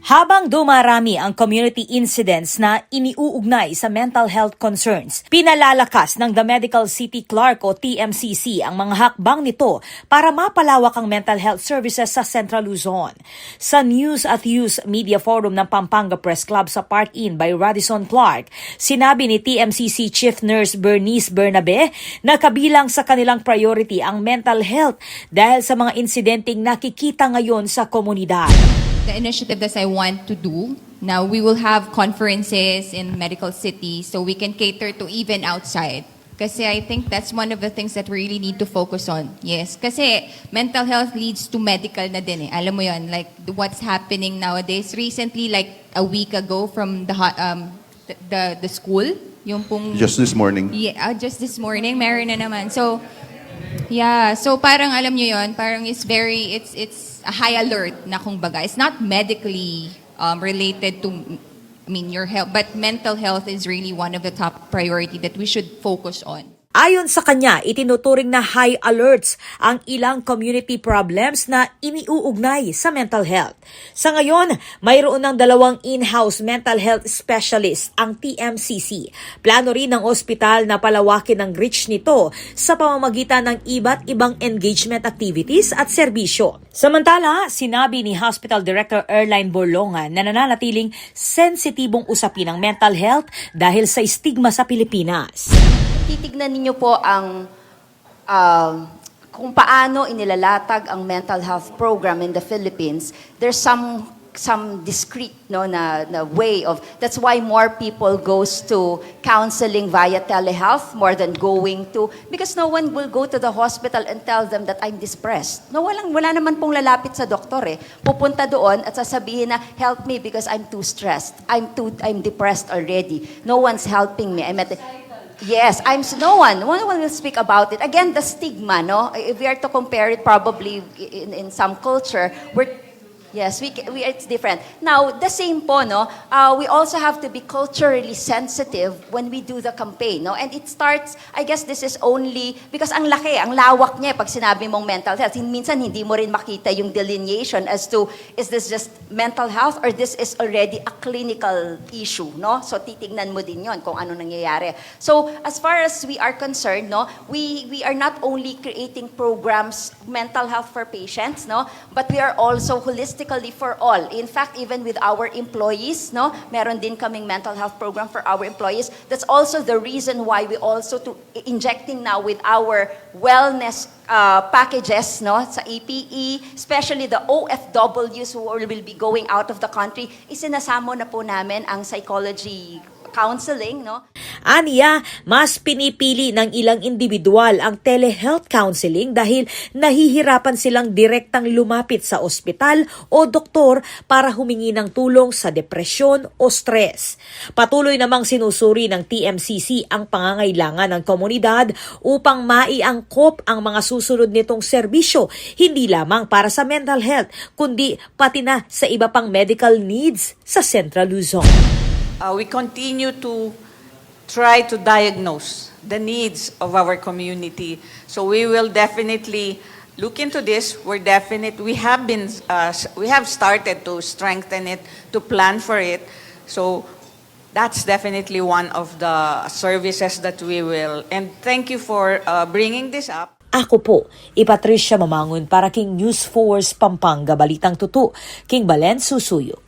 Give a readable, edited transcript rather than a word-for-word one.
Habang dumarami ang community incidents na iniuugnay sa mental health concerns, pinalalakas ng The Medical City Clark o TMCC ang mga hakbang nito para mapalawak ang mental health services sa Central Luzon. Sa News at Use Media Forum ng Pampanga Press Club sa Park Inn by Radisson Clark, sinabi ni TMCC Chief Nurse Bernice Bernabe na kabilang sa kanilang priority ang mental health dahil sa mga insidenteng nakikita ngayon sa komunidad. The initiative that I want to do, now we will have conferences in Medical City so we can cater to even outside. Kasi I think that's one of the things that we really need to focus on. Yes, kasi mental health leads to medical na din eh. Alam mo yun, like what's happening nowadays. Recently, like a week ago from the school, yung pong... Just this morning. Yeah, just this morning, meron na naman. So, yeah, so parang alam nyo yun, parang it's a high alert na kumbaga. It's not medically related to, your health, but mental health is really one of the top priority that we should focus on. Ayon sa kanya, itinuturing na high alerts ang ilang community problems na iniuugnay sa mental health. Sa ngayon, mayroon ng 2 in-house mental health specialist ang TMCC. Plano rin ng ospital na palawakin ang reach nito sa pamamagitan ng iba't ibang engagement activities at serbisyo. Samantala, sinabi ni Hospital Director Erline Borlongan na nananatiling sensitibong usapin ang mental health dahil sa stigma sa Pilipinas. Titignan ninyo po ang kung paano inilalatag ang mental health program in the Philippines. There's some discrete na way of, that's why more people goes to counseling via telehealth more than going to, because no one will go to the hospital and tell them that I'm depressed. No, wala naman pong lalapit sa doktor eh. Pupunta doon at sasabihin na help me because I'm too stressed. I'm depressed already. No one's helping me. Yes, no one will speak about it. Again, the stigma, no? If we are to compare it probably in some culture, it's different. Now, the same po, no? We also have to be culturally sensitive when we do the campaign, no? And it starts, I guess this is only, because ang lawak niya pag sinabi mong mental health. Minsan hindi mo rin makita yung delineation as to, is this just mental health or this is already a clinical issue, no? So titignan mo din yon kung ano nangyayari. So as far as we are concerned, no, we are not only creating programs, mental health for patients, no, but we are also holistically for all. In fact, even with our employees, no, meron din kaming mental health program for our employees. That's also the reason why we also injecting now with our wellness packages, no, sa APE, especially the OFWs who will be going out of the country, isinasamo na po namin ang psychology counseling, no? Aniya, mas pinipili ng ilang individual ang telehealth counseling dahil nahihirapan silang direktang lumapit sa ospital o doktor para humingi ng tulong sa depresyon o stress. Patuloy namang sinusuri ng TMCC ang pangangailangan ng komunidad upang maiangkop ang mga susunod nitong serbisyo, hindi lamang para sa mental health, kundi pati na sa iba pang medical needs sa Central Luzon. We continue to try to diagnose the needs of our community. So we will definitely look into this. We have started to strengthen it, to plan for it. So that's definitely one of the services that we will. And thank you for bringing this up. Ako po, Patricia Mamangon para King News Force Pampanga, Balitang Tutu, King Balen Susuyo.